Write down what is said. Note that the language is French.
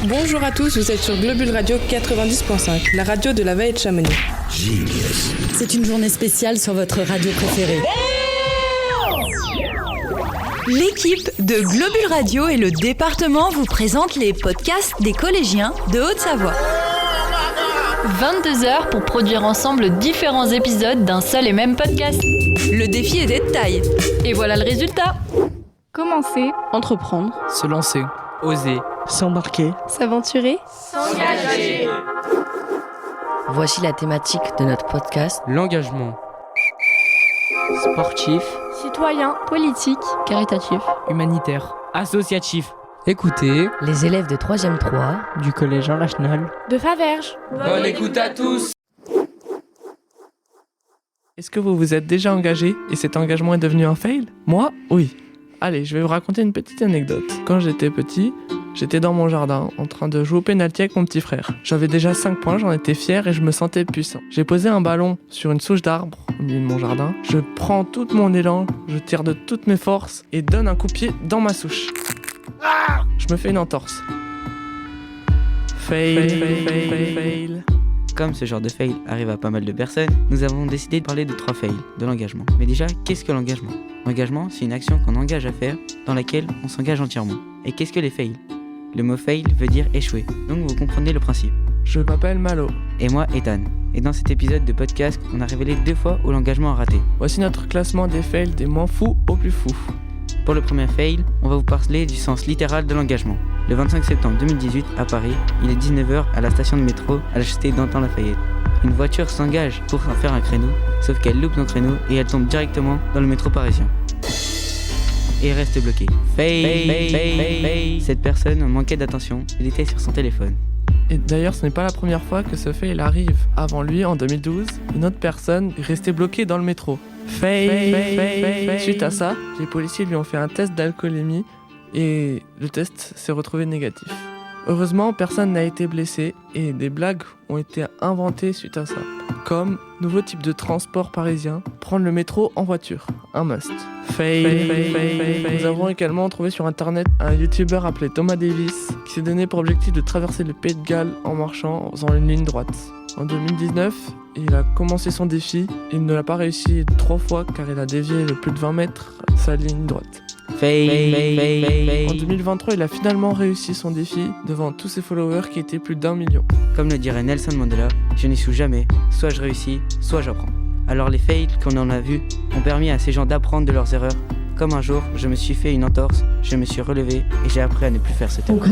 Bonjour à tous, vous êtes sur Globule Radio 90.5, la radio de la Vallée de Chamonix. C'est une journée spéciale sur votre radio préférée. L'équipe de Globule Radio et le département vous présentent les podcasts des collégiens de Haute-Savoie. 22h pour produire ensemble différents épisodes d'un seul et même podcast. Le défi est de taille. Et voilà le résultat. Commencer, Entreprendre, se lancer, oser, s'embarquer, s'aventurer, s'engager. Voici la thématique de notre podcast. L'engagement. Sportif, citoyen, politique, Caritatif. humanitaire, associatif. Écoutez, Les élèves de 3e 3 du collège Jean Lachenal. de Faverges. bonne écoute à tous. Est-ce que vous vous êtes déjà engagé et cet engagement est devenu un fail ? Moi, oui. Allez, je vais vous raconter une petite anecdote. Quand j'étais petit, j'étais dans mon jardin, en train de jouer au pénalty avec mon petit frère. J'avais déjà 5 points, j'en étais fier et je me sentais puissant. J'ai posé un ballon sur une souche d'arbre au milieu de mon jardin. Je prends tout mon élan, je tire de toutes mes forces et donne un coup de pied dans ma souche. Je me fais une entorse. Fail. Comme ce genre de fail arrive à pas mal de personnes, nous avons décidé de parler de 3 fails, de l'engagement. Mais déjà, qu'est-ce que l'engagement ? L'engagement, c'est une action qu'on engage à faire, dans laquelle on s'engage entièrement. Et qu'est-ce que les fails ? Le mot fail veut dire échouer, donc vous comprenez le principe. Je m'appelle Malo. Et moi, Ethan. Et dans cet épisode de podcast, on a révélé 2 fois où l'engagement a raté. Voici notre classement des fails des moins fous au plus fous. Pour le premier fail, on va vous parler du sens littéral de l'engagement. Le 25 septembre 2018, à Paris, il est 19h à la station de métro à la chaussée Dantin-Lafayette. Une voiture s'engage pour faire un créneau, sauf qu'elle loupe nos créneaux et elle tombe directement dans le métro parisien. Et reste bloquée. Fail. Cette personne manquait d'attention, elle était sur son téléphone. Et d'ailleurs, ce n'est pas la première fois que ce fail arrive. Avant lui, en 2012, une autre personne est restée bloquée dans le métro. Fail. Suite à ça, les policiers lui ont fait un test d'alcoolémie et le test s'est retrouvé négatif. Heureusement, personne n'a été blessé et des blagues ont été inventées suite à ça. Comme nouveau type de transport parisien, prendre le métro en voiture, un must. Fail. Nous avons également trouvé sur internet un youtubeur appelé Thomas Davis qui s'est donné pour objectif de traverser le Pays de Galles en marchant en faisant une ligne droite. En 2019, il a commencé son défi et il ne l'a pas réussi 3 fois car il a dévié de plus de 20 mètres sa ligne droite. Fail. En 2023, il a finalement réussi son défi devant tous ses followers qui étaient plus d'1 million. Comme le dirait Nelson Mandela, je n'échoue jamais, soit je réussis, soit j'apprends. Alors les fails qu'on en a vus ont permis à ces gens d'apprendre de leurs erreurs. Comme un jour, je me suis fait une entorse, je me suis relevé et j'ai appris à ne plus faire cette erreur.